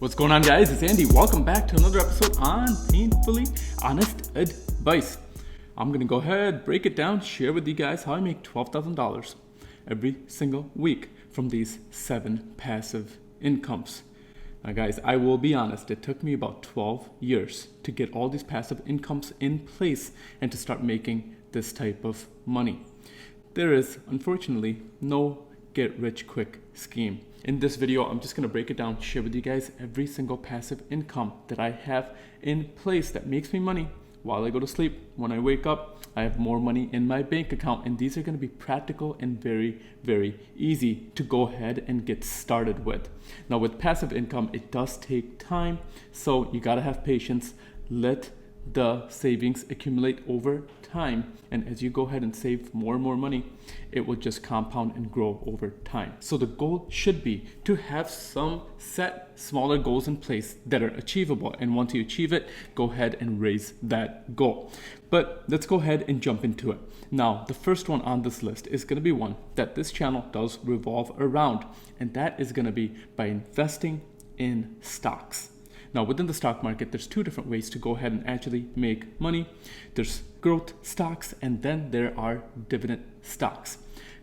What's going on, guys? It's Andy. Welcome back to another episode on Painfully Honest Advice. I'm gonna go ahead, break it down, share with you guys how I make $12,000 every single week from these 7 passive incomes. Now guys, I will be honest, it took me about 12 years to get all these passive incomes in place and to start making this type of money. There is, unfortunately, no get-rich-quick scheme. In this video, I'm just going to break it down, share with you guys every single passive income that I have in place that makes me money while I go to sleep. When I wake up, I have more money in my bank account, and these are going to be practical and very, very easy to go ahead and get started with. Now, with passive income, it does take time, so you got to have patience. Let the savings accumulate over time, and as you go ahead and save more and more money, it will just compound and grow over time. So the goal should be to have some set smaller goals in place that are achievable, and once you achieve it, go ahead and raise that goal. But let's go ahead and jump into it. Now, the first one on this list is going to be one that this channel does revolve around, and that is going to be by investing in stocks. Now, within the stock market, there's 2 different ways to go ahead and actually make money. There's growth stocks, and then there are dividend stocks.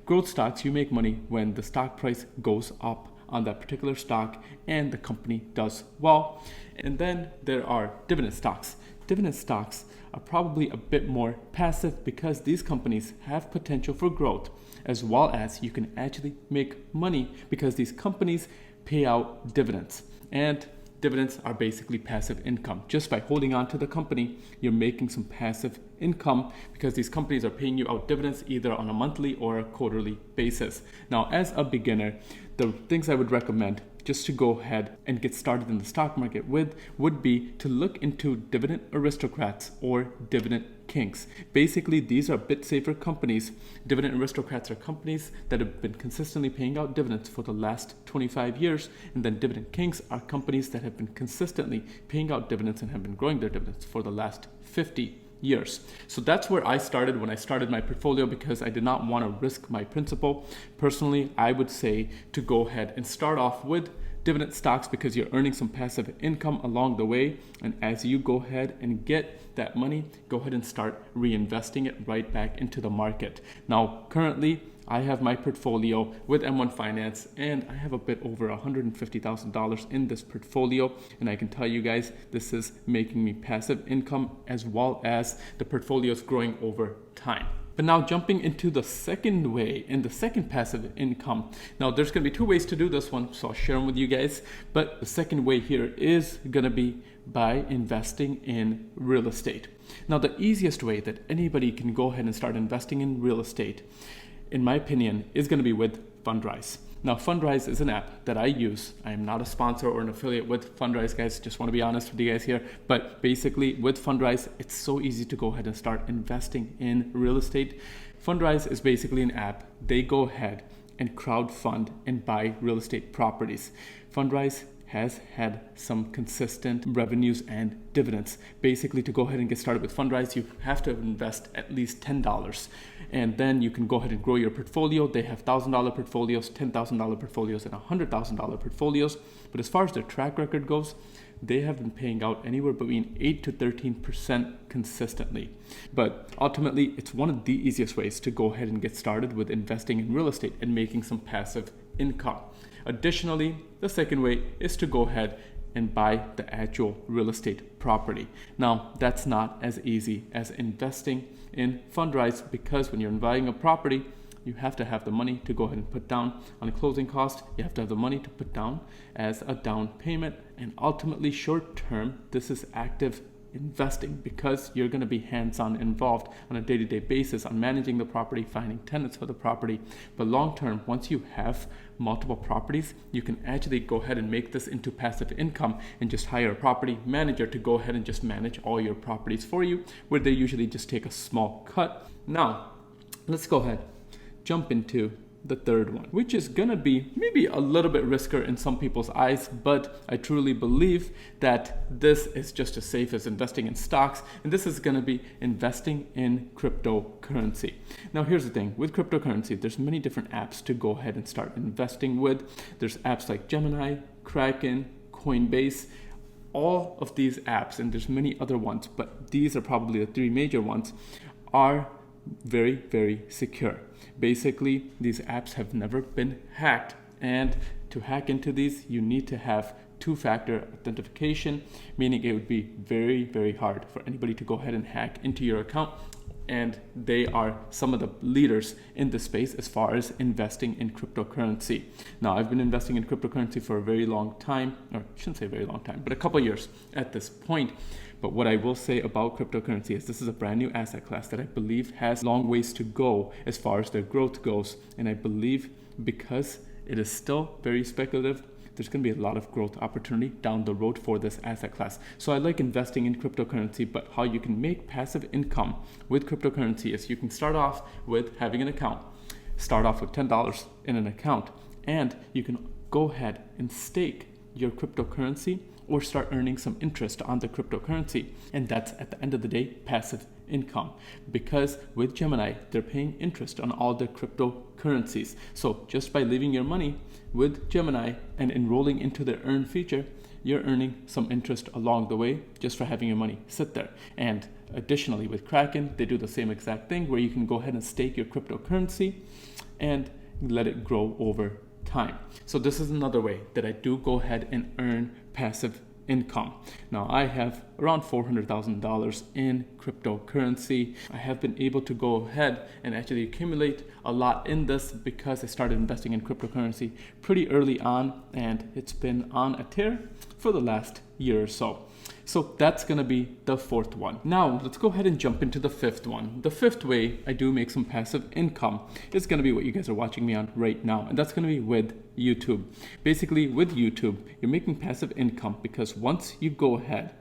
Growth stocks, you make money when the stock price goes up on that particular stock and the company does well. And then there are dividend stocks. Dividend stocks are probably a bit more passive because these companies have potential for growth, as well as you can actually make money because these companies pay out dividends. And dividends are basically passive income. Just by holding on to the company, you're making some passive income because these companies are paying you out dividends either on a monthly or a quarterly basis. Now, as a beginner, the things I would recommend just to go ahead and get started in the stock market with would be to look into dividend aristocrats or dividend kings. Basically, these are a bit safer companies. Dividend aristocrats are companies that have been consistently paying out dividends for the last 25 years, and then dividend kings are companies that have been consistently paying out dividends and have been growing their dividends for the last 50 years. So that's where I started when I started my portfolio because I did not want to risk my principal. Personally, I would say to go ahead and start off with dividend stocks because you're earning some passive income along the way, and as you go ahead and get that money, go ahead and start reinvesting it right back into the market. Now, currently, I have my portfolio with M1 Finance, and I have a bit over $150,000 in this portfolio, and I can tell you guys this is making me passive income as well as the portfolio is growing over time. But now jumping into the second way, in the second passive income. Now there's going to be 2 ways to do this one, so I'll share them with you guys. But the second way here is going to be by investing in real estate. Now the easiest way that anybody can go ahead and start investing in real estate, in my opinion, is going to be with Fundrise. Now, Fundrise is an app that I use. I am not a sponsor or an affiliate with Fundrise, guys. Just want to be honest with you guys here. But basically, with Fundrise, it's so easy to go ahead and start investing in real estate. Fundrise is basically an app. They go ahead and crowdfund and buy real estate properties. Fundrise has had some consistent revenues and dividends. Basically, to go ahead and get started with Fundrise, you have to invest at least $10. And then you can go ahead and grow your portfolio. They have $1,000 portfolios, $10,000 portfolios, and $100,000 portfolios. But as far as their track record goes, they have been paying out anywhere between 8 to 13% consistently. But ultimately, it's one of the easiest ways to go ahead and get started with investing in real estate and making some passive income. Additionally, the second way is to go ahead and buy the actual real estate property. Now, that's not as easy as investing in Fundrise because when you're buying a property, you have to have the money to go ahead and put down on a closing cost. You have to have the money to put down as a down payment. And ultimately, short term, this is active investing because you're going to be hands-on involved on a day-to-day basis on managing the property, finding tenants for the property. But long-term, once you have multiple properties, you can actually go ahead and make this into passive income and just hire a property manager to go ahead and just manage all your properties for you, where they usually just take a small cut. Now, let's go ahead, jump into the third one, which is gonna be maybe a little bit riskier in some people's eyes, but I truly believe that this is just as safe as investing in stocks, and this is gonna be investing in cryptocurrency. Now here's the thing, with cryptocurrency, there's many different apps to go ahead and start investing with. There's apps like Gemini, Kraken, Coinbase. All of these apps, and there's many other ones, but these are probably the three major ones, are very, very secure. Basically, these apps have never been hacked, and to hack into these, you need to have two-factor authentication, meaning it would be very, very hard for anybody to go ahead and hack into your account. And they are some of the leaders in the space as far as investing in cryptocurrency. Now, I've been investing in cryptocurrency for a very long time, or I shouldn't say very long time, but a couple of years at this point. But what I will say about cryptocurrency is this is a brand new asset class that I believe has long ways to go as far as their growth goes. And I believe because it is still very speculative, there's going to be a lot of growth opportunity down the road for this asset class. So I like investing in cryptocurrency, but how you can make passive income with cryptocurrency is you can start off with having an account. Start off with $10 in an account, and you can go ahead and stake your cryptocurrency or start earning some interest on the cryptocurrency. And that's, at the end of the day, passive income, because with Gemini, they're paying interest on all the cryptocurrencies. So just by leaving your money with Gemini and enrolling into their earn feature, you're earning some interest along the way just for having your money sit there. And additionally, with Kraken, they do the same exact thing where you can go ahead and stake your cryptocurrency and let it grow over time. So this is another way that I do go ahead and earn passive income. Now, I have around $400,000 in cryptocurrency. I have been able to go ahead and actually accumulate a lot in this because I started investing in cryptocurrency pretty early on, and it's been on a tear for the last year or so. So that's going to be the fourth one. Now, let's go ahead and jump into the fifth one. The fifth way I do make some passive income is going to be what you guys are watching me on right now, and that's going to be with YouTube. Basically, with YouTube, you're making passive income because once you go ahead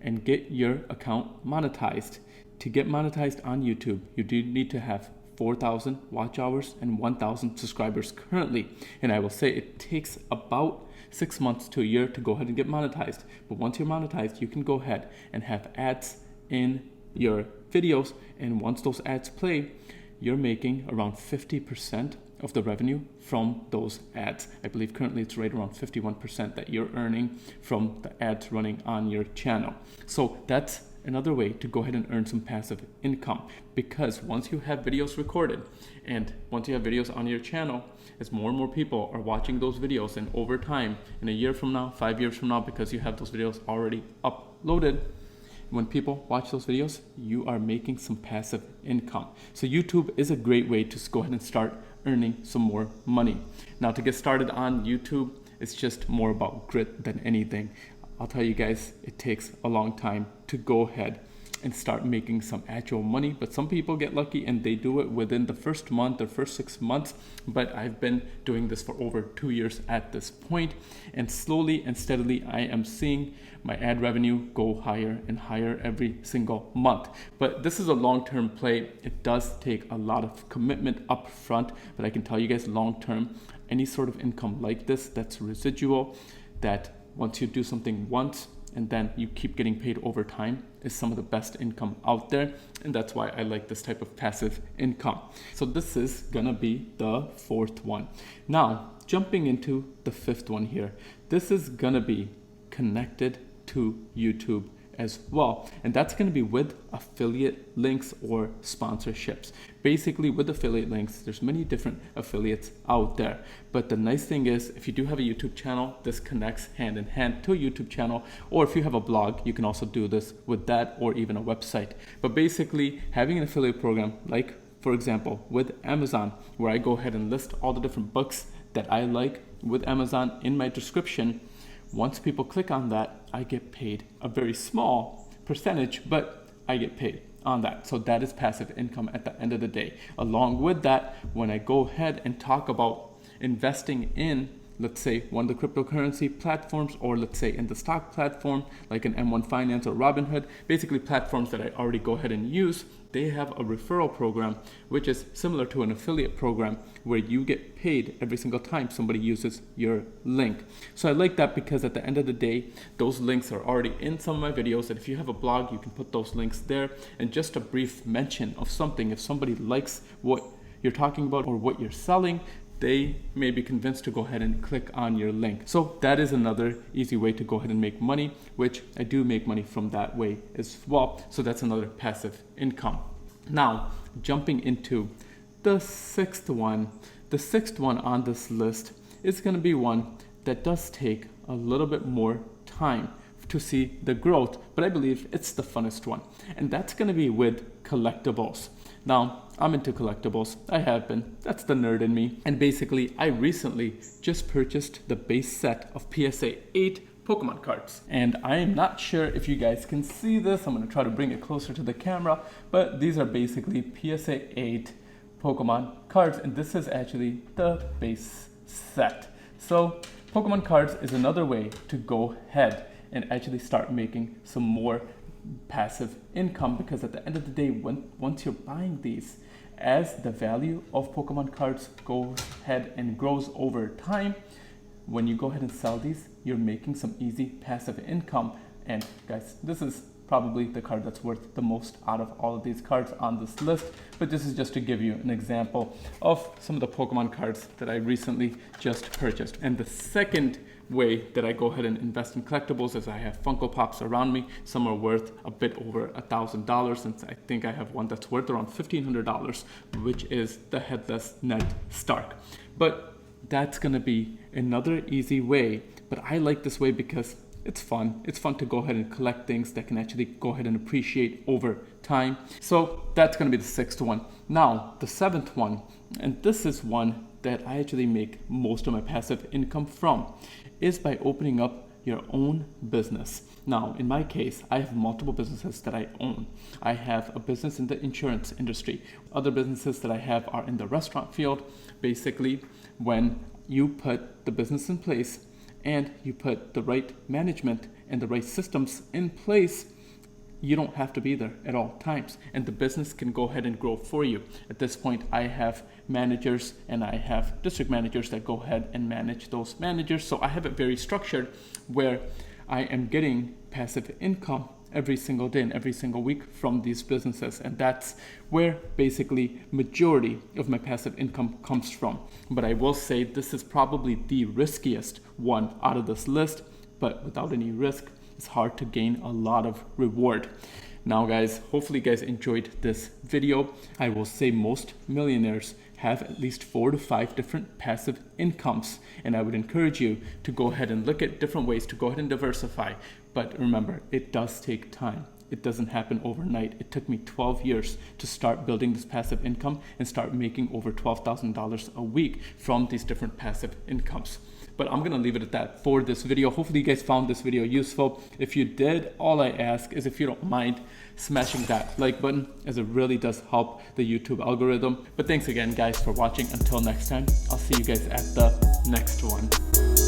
and get your account monetized, to get monetized on YouTube, you do need to have 4,000 watch hours and 1,000 subscribers currently. And I will say it takes about 6 months to a year to go ahead and get monetized. But once you're monetized, you can go ahead and have ads in your videos. And once those ads play, you're making around 50% of the revenue from those ads. I believe currently it's right around 51% that you're earning from the ads running on your channel. So that's another way to go ahead and earn some passive income, because once you have videos recorded and once you have videos on your channel, as more and more people are watching those videos, and over time, in a year from now, 5 years from now, because you have those videos already uploaded, when people watch those videos, you are making some passive income. So YouTube is a great way to go ahead and start earning some more money. Now, to get started on YouTube, it's just more about grit than anything. I'll tell you guys, it takes a long time to go ahead and start making some actual money, but some people get lucky and they do it within the first month or first 6 months. But I've been doing this for over 2 years at this point, and slowly and steadily I am seeing my ad revenue go higher and higher every single month. But this is a long-term play. It does take a lot of commitment up front, but I can tell you guys, long-term, any sort of income like this that's residual, that once you do something once and then you keep getting paid over time, is some of the best income out there. And that's why I like this type of passive income. So this is gonna be the fourth one. Now, jumping into the fifth one here, this is gonna be connected to YouTube as well. And that's going to be with affiliate links or sponsorships. Basically, with affiliate links, there's many different affiliates out there. But the nice thing is, if you do have a YouTube channel, this connects hand in hand to a YouTube channel. Or if you have a blog, you can also do this with that, or even a website. But basically, having an affiliate program, like for example, with Amazon, where I go ahead and list all the different books that I like with Amazon in my description, once people click on that, I get paid a very small percentage, but I get paid on that. So that is passive income at the end of the day. Along with that, when I go ahead and talk about investing in, let's say, one of the cryptocurrency platforms, or let's say in the stock platform, like an M1 Finance or Robinhood, basically platforms that I already go ahead and use, they have a referral program, which is similar to an affiliate program, where you get paid every single time somebody uses your link. So I like that because at the end of the day, those links are already in some of my videos. And if you have a blog, you can put those links there. And just a brief mention of something, if somebody likes what you're talking about or what you're selling, they may be convinced to go ahead and click on your link. So that is another easy way to go ahead and make money, which I do make money from that way as well. So that's another passive income. Now, jumping into the sixth one. The sixth one on this list is going to be one that does take a little bit more time to see the growth, but I believe it's the funnest one. And that's going to be with collectibles. Now, I'm into collectibles. I have been. That's the nerd in me. And basically, I recently just purchased the base set of PSA 8 Pokemon cards. And I am not sure if you guys can see this. I'm going to try to bring it closer to the camera. But these are basically PSA 8 Pokemon cards. And this is actually the base set. So Pokemon cards is another way to go ahead and actually start making some more passive income, because at the end of the day, once you're buying these, as the value of Pokemon cards goes ahead and grows over time, when you go ahead and sell these, you're making some easy passive income. And guys, this is probably the card that's worth the most out of all of these cards on this list, but this is just to give you an example of some of the Pokemon cards that I recently just purchased. And the second way that I go ahead and invest in collectibles is I have Funko Pops around me. Some are worth a bit over $1,000, and I think I have one that's worth around $1,500, which is the Headless Ned Stark. But that's gonna be another easy way, but I like this way because it's fun. It's fun to go ahead and collect things that can actually go ahead and appreciate over time. So that's gonna be the sixth one. Now, the seventh one, and this is one that I actually make most of my passive income from, is by opening up your own business. Now, in my case, I have multiple businesses that I own. I have a business in the insurance industry. Other businesses that I have are in the restaurant field. Basically, when you put the business in place and you put the right management and the right systems in place, you don't have to be there at all times, and the business can go ahead and grow for you. At this point, I have managers and I have district managers that go ahead and manage those managers. So I have it very structured where I am getting passive income every single day and every single week from these businesses. And that's where basically majority of my passive income comes from. But I will say this is probably the riskiest one out of this list, but without any risk, it's hard to gain a lot of reward. Now guys, hopefully you guys enjoyed this video. I will say most millionaires have at least 4 to 5 different passive incomes, and I would encourage you to go ahead and look at different ways to go ahead and diversify. But remember, it does take time. It doesn't happen overnight. It took me 12 years to start building this passive income and start making over $12,000 a week from these different passive incomes. But I'm gonna leave it at that for this video. Hopefully you guys found this video useful. If you did, all I ask is if you don't mind smashing that like button, as it really does help the YouTube algorithm. But thanks again guys for watching. Until next time, I'll see you guys at the next one.